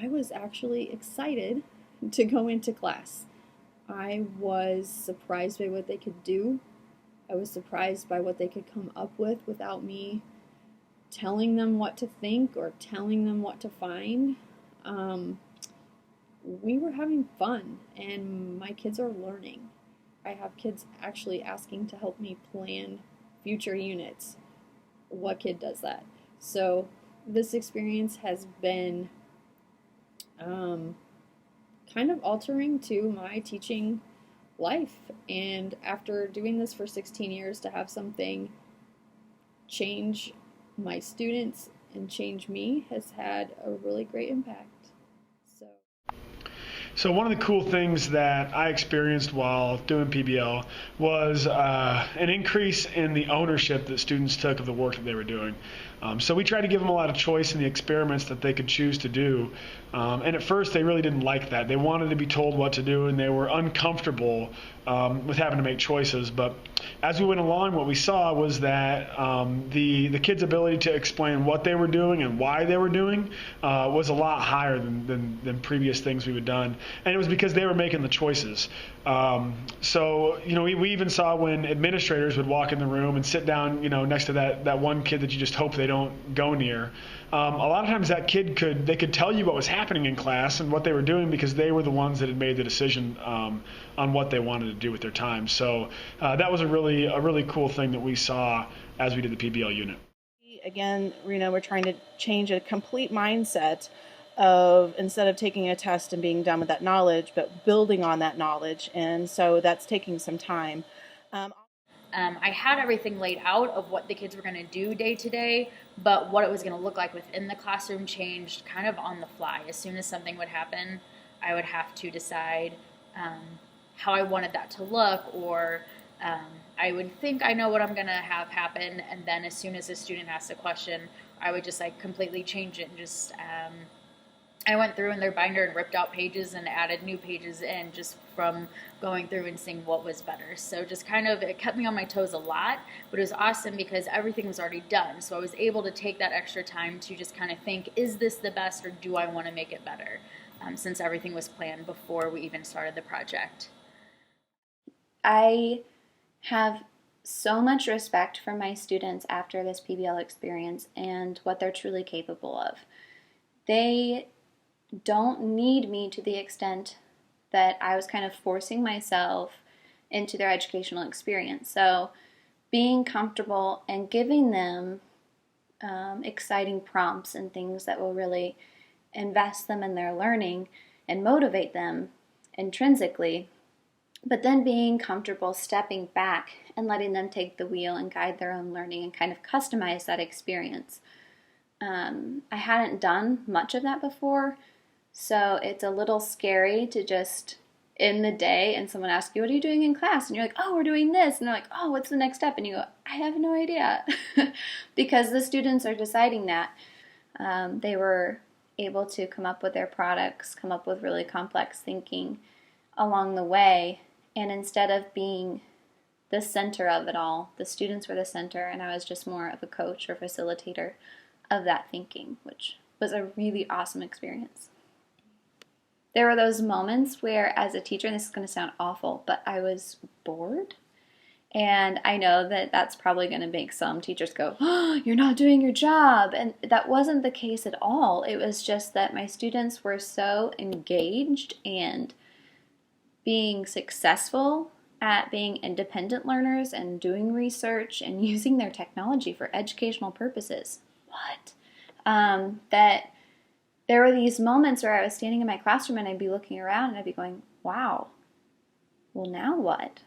I was actually excited to go into class. I was surprised by what they could do. I was surprised by what they could come up with without me telling them what to think or telling them what to find. Um, we were having fun, and my kids are learning. I have kids actually asking to help me plan future units. What kid does that? So, this experience has been um, kind of altering to my teaching life. And after doing this for 16 years, to have something change my students and change me has had a really great impact. So, So one of the cool things that I experienced while doing PBL was an increase in the ownership that students took of the work that they were doing. So we tried to give them a lot of choice in the experiments that they could choose to do. And at first they really didn't like that. They wanted to be told what to do, and they were uncomfortable with having to make choices. But as we went along, what we saw was that the kids' ability to explain what they were doing and why they were doing was a lot higher than previous things we've done. And it was because they were making the choices. So, we even saw when administrators would walk in the room and sit down, next to that one kid that you just hope they don't go near. A lot of times that kid could tell you what was happening in class and what they were doing because they were the ones that had made the decision on what they wanted to do with their time. So that was a really cool thing that we saw as we did the PBL unit. Again, we're trying to change a complete mindset of instead of taking a test and being done with that knowledge, but building on that knowledge. And so that's taking some time. I had everything laid out of what the kids were going to do day to day, but what it was going to look like within the classroom changed kind of on the fly. As soon as something would happen, I would have to decide how I wanted that to look, or I would think I know what I'm going to have happen, and then as soon as a student asked a question, I would just completely change it and just I went through in their binder and ripped out pages and added new pages in just from going through and seeing what was better. So just it kept me on my toes a lot, but it was awesome because everything was already done. So I was able to take that extra time to just kind of think, is this the best or do I want to make it better? Since everything was planned before we even started the project. I have so much respect for my students after this PBL experience and what they're truly capable of. They don't need me to the extent that I was kind of forcing myself into their educational experience. So being comfortable and giving them exciting prompts and things that will really invest them in their learning and motivate them intrinsically, but then being comfortable stepping back and letting them take the wheel and guide their own learning and kind of customize that experience. I hadn't done much of that before, so it's a little scary to just end the day and someone asks you, what are you doing in class? And you're like, oh, we're doing this. And they're like, oh, what's the next step? And you go, I have no idea. Because the students are deciding that. They were able to come up with their products, come up with really complex thinking along the way. And instead of being the center of it all, the students were the center, and I was just more of a coach or facilitator of that thinking, which was a really awesome experience. There were those moments where, as a teacher, and this is going to sound awful, but I was bored. And I know that that's probably going to make some teachers go, oh, you're not doing your job. And that wasn't the case at all. It was just that my students were so engaged and being successful at being independent learners and doing research and using their technology for educational purposes. That there were these moments where I was standing in my classroom and I'd be looking around and I'd be going, wow, well, now what?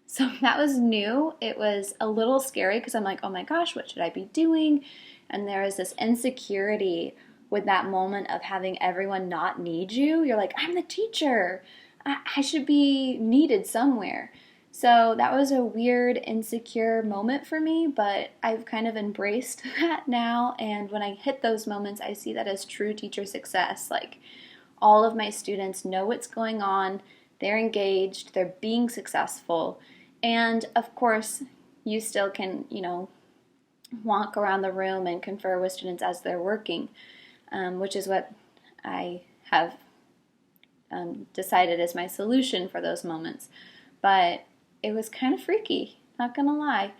So that was new. It was a little scary because I'm like, oh my gosh, what should I be doing? And there was this insecurity with that moment of having everyone not need you. You're like, I'm the teacher. I should be needed somewhere. So that was a weird, insecure moment for me, but I've kind of embraced that now. And when I hit those moments, I see that as true teacher success. Like, all of my students know what's going on. They're engaged. They're being successful. And of course, you still can, walk around the room and confer with students as they're working, which is what I have decided is my solution for those moments. But it was kind of freaky, not gonna lie.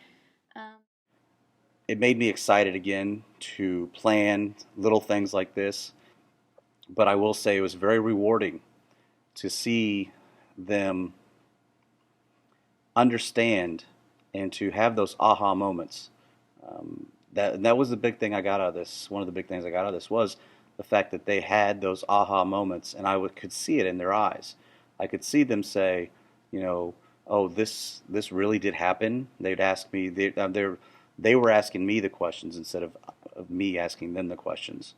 It made me excited again to plan little things like this, but I will say it was very rewarding to see them understand and to have those aha moments. That was the big thing I got out of this. One of the big things I got out of this was the fact that they had those aha moments, and could see it in their eyes. I could see them say, oh, this really did happen. They'd ask me. They were asking me the questions instead of me asking them the questions.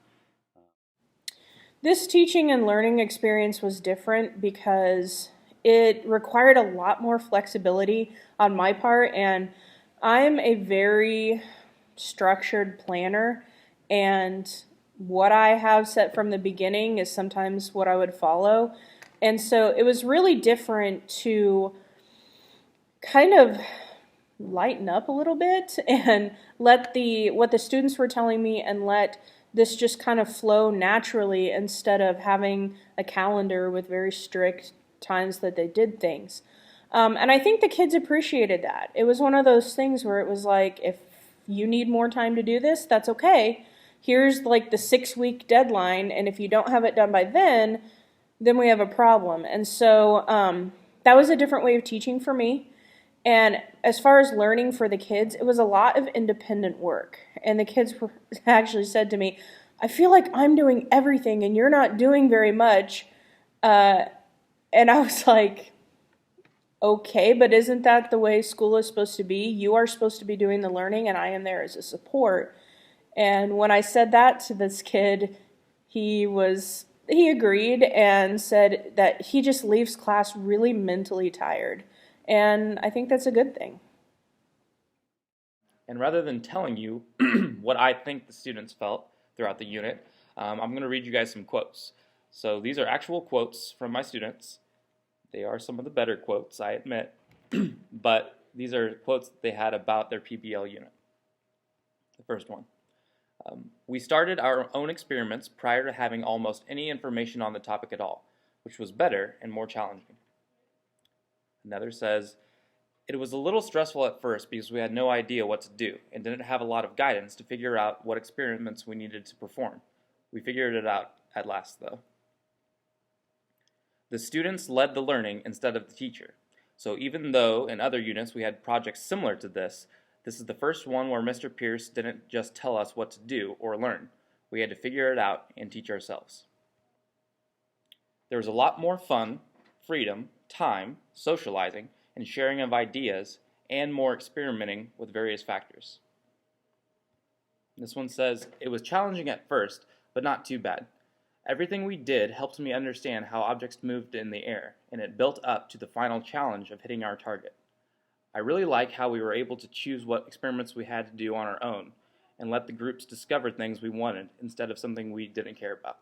This teaching and learning experience was different because it required a lot more flexibility on my part, and I'm a very structured planner, and what I have set from the beginning is sometimes what I would follow. And so it was really different to kind of lighten up a little bit and let what the students were telling me and let this just kind of flow naturally instead of having a calendar with very strict times that they did things. And I think the kids appreciated that. It was one of those things where it was like, if you need more time to do this, that's okay. Here's like the 6-week deadline, and if you don't have it done by then we have a problem. And so that was a different way of teaching for me. And as far as learning for the kids, it was a lot of independent work. And the kids actually said to me, I feel like I'm doing everything and you're not doing very much. And I was like, okay, but isn't that the way school is supposed to be? You are supposed to be doing the learning and I am there as a support. And when I said that to this kid, he agreed and said that he just leaves class really mentally tired. And I think that's a good thing. And rather than telling you what I think the students felt throughout the unit, I'm going to read you guys some quotes. So these are actual quotes from my students. They are some of the better quotes, I admit, but these are quotes that they had about their PBL unit. The first one. We started our own experiments prior to having almost any information on the topic at all, which was better and more challenging. Another says, it was a little stressful at first because we had no idea what to do and didn't have a lot of guidance to figure out what experiments we needed to perform. We figured it out at last, though. The students led the learning instead of the teacher. So even though in other units we had projects similar to this is the first one where Mr. Pierce didn't just tell us what to do or learn. We had to figure it out and teach ourselves. There was a lot more fun, freedom, time, socializing, and sharing of ideas, and more experimenting with various factors. This one says, it was challenging at first, but not too bad. Everything we did helped me understand how objects moved in the air, and it built up to the final challenge of hitting our target. I really like how we were able to choose what experiments we had to do on our own, and let the groups discover things we wanted instead of something we didn't care about.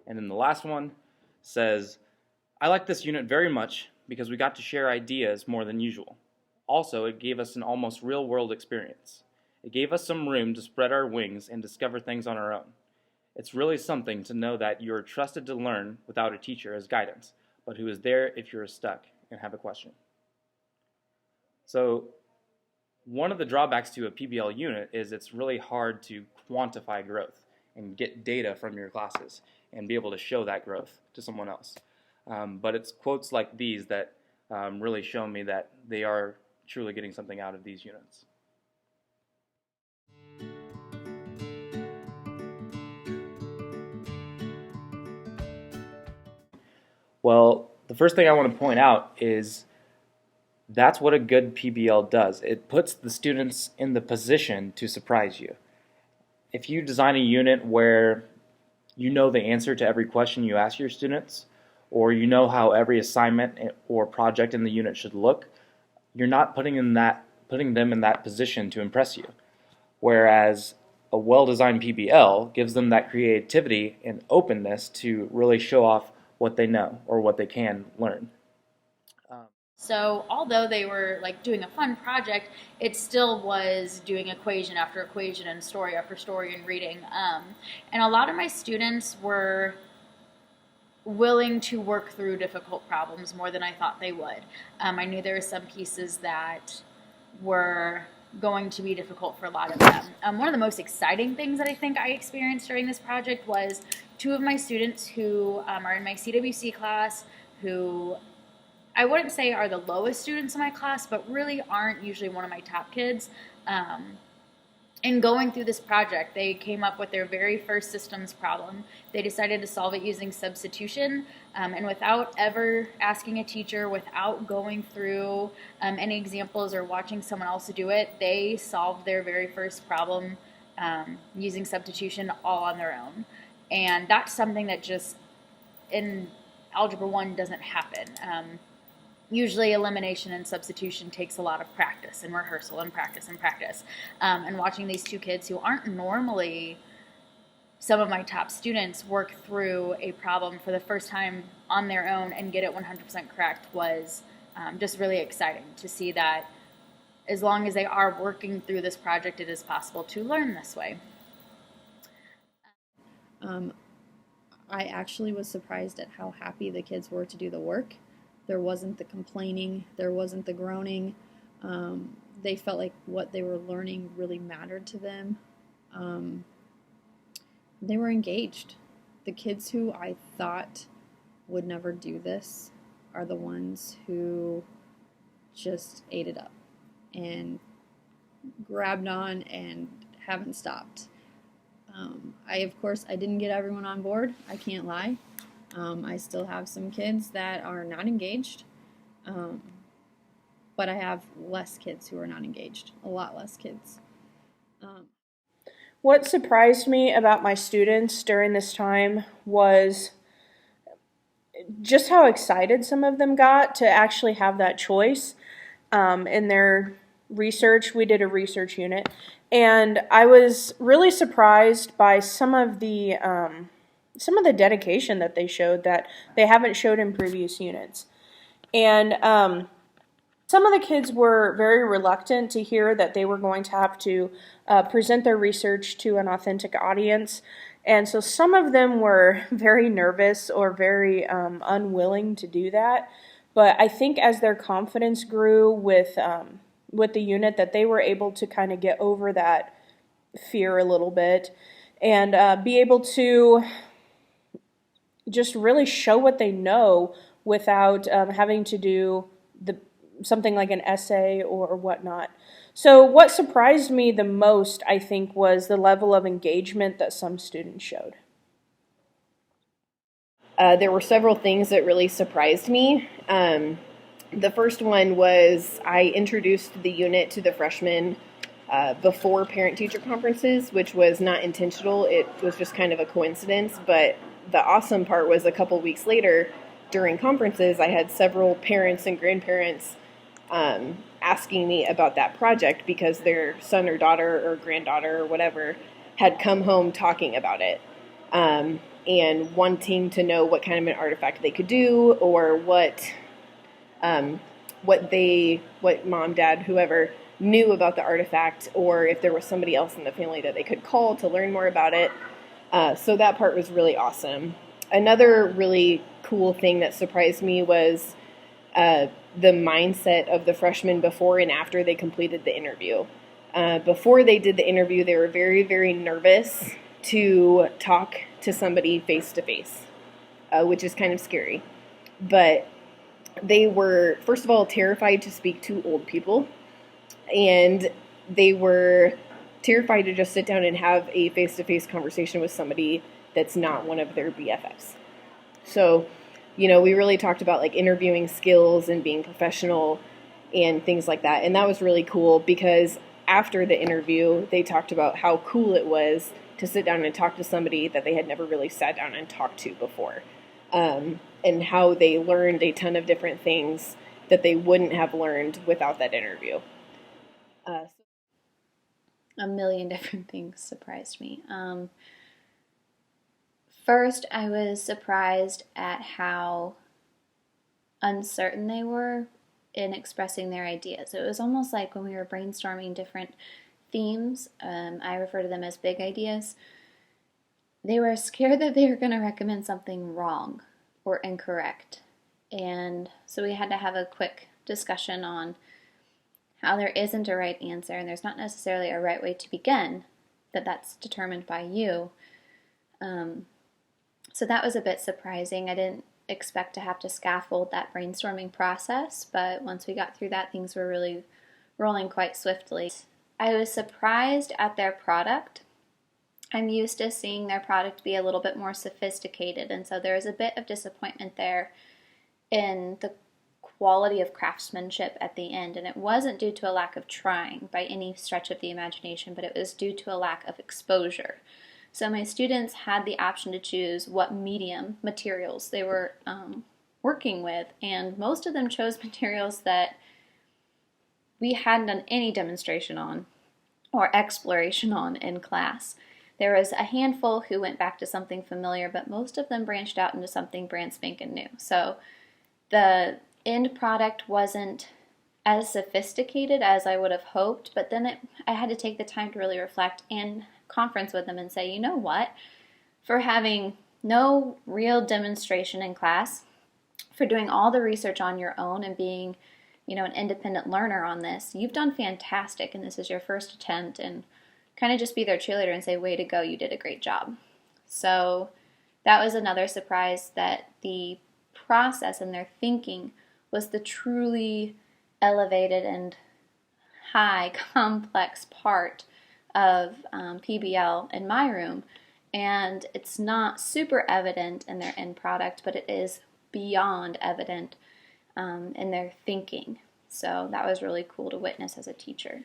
And then the last one says, I like this unit very much because we got to share ideas more than usual. Also, it gave us an almost real-world experience. It gave us some room to spread our wings and discover things on our own. It's really something to know that you're trusted to learn without a teacher as guidance, but who is there if you're stuck and have a question. So, one of the drawbacks to a PBL unit is it's really hard to quantify growth and get data from your classes and be able to show that growth to someone else. But it's quotes like these that really show me that they are truly getting something out of these units. Well, the first thing I want to point out is that's what a good PBL does. It puts the students in the position to surprise you. If you design a unit where you know the answer to every question you ask your students, or you know how every assignment or project in the unit should look, you're not putting them in that position to impress you. Whereas a well-designed PBL gives them that creativity and openness to really show off what they know or what they can learn. So although they were like doing a fun project, it still was doing equation after equation and story after story and reading. And a lot of my students were willing to work through difficult problems more than I thought they would. I knew there were some pieces that were going to be difficult for a lot of them. One of the most exciting things that I think I experienced during this project was two of my students who are in my CWC class, who I wouldn't say are the lowest students in my class, but really aren't usually one of my top kids. In going through this project, they came up with their very first systems problem. They decided to solve it using substitution, and without ever asking a teacher, without going through any examples or watching someone else do it, they solved their very first problem using substitution all on their own. And that's something that just in Algebra 1 doesn't happen. Usually elimination and substitution takes a lot of practice and rehearsal and practice and practice. And watching these two kids who aren't normally some of my top students work through a problem for the first time on their own and get it 100% correct was just really exciting to see that as long as they are working through this project, it is possible to learn this way. I actually was surprised at how happy the kids were to do the work. There wasn't the complaining, there wasn't the groaning. They felt like what they were learning really mattered to them. They were engaged. The kids who I thought would never do this are the ones who just ate it up and grabbed on and haven't stopped. I didn't get everyone on board. I can't lie. I still have some kids that are not engaged, but I have less kids who are not engaged, a lot less kids. What surprised me about my students during this time was just how excited some of them got to actually have that choice. In their research, we did a research unit, and I was really surprised by some of the dedication that they showed that they haven't showed in previous units. And some of the kids were very reluctant to hear that they were going to have to present their research to an authentic audience. And so some of them were very nervous or very unwilling to do that. But I think as their confidence grew with the unit, that they were able to kind of get over that fear a little bit and be able to just really show what they know without having to do something like an essay or whatnot. So what surprised me the most, I think, was the level of engagement that some students showed. There were several things that really surprised me. The first one was I introduced the unit to the freshmen before parent-teacher conferences, which was not intentional. It was just kind of a coincidence. But the awesome part was a couple weeks later, during conferences, I had several parents and grandparents asking me about that project because their son or daughter or granddaughter or whatever had come home talking about it. And wanting to know what kind of an artifact they could do, or what mom, dad, whoever knew about the artifact, or if there was somebody else in the family that they could call to learn more about it. So that part was really awesome. Another really cool thing that surprised me was the mindset of the freshmen before and after they completed the interview. Before they did the interview, they were very, very nervous to talk to somebody face-to-face, which is kind of scary. But they were, first of all, terrified to speak to old people, and they were terrified to just sit down and have a face-to-face conversation with somebody that's not one of their BFFs. So, we really talked about like interviewing skills and being professional and things like that. And that was really cool because after the interview, they talked about how cool it was to sit down and talk to somebody that they had never really sat down and talked to before. And how they learned a ton of different things that they wouldn't have learned without that interview. A million different things surprised me. First, I was surprised at how uncertain they were in expressing their ideas. It was almost like when we were brainstorming different themes, I refer to them as big ideas, they were scared that they were going to recommend something wrong or incorrect. And so we had to have a quick discussion on how there isn't a right answer and there's not necessarily a right way to begin, that's determined by you. So that was a bit surprising. I didn't expect to have to scaffold that brainstorming process, but once we got through that, things were really rolling quite swiftly. I was surprised at their product. I'm used to seeing their product be a little bit more sophisticated, and so there was a bit of disappointment there in the quality of craftsmanship at the end, and it wasn't due to a lack of trying by any stretch of the imagination, but it was due to a lack of exposure. So my students had the option to choose what materials they were working with, and most of them chose materials that we hadn't done any demonstration on or exploration on in class. There was a handful who went back to something familiar, but most of them branched out into something brand spanking new. So the end product wasn't as sophisticated as I would have hoped, but then I had to take the time to really reflect and conference with them and say, you know what, for having no real demonstration in class, for doing all the research on your own and being, an independent learner on this, you've done fantastic, and this is your first attempt, and kind of just be their cheerleader and say, way to go, you did a great job. So that was another surprise, that the process and their thinking was the truly elevated and high complex part of PBL in my room, and it's not super evident in their end product, but it is beyond evident in their thinking. So that was really cool to witness as a teacher.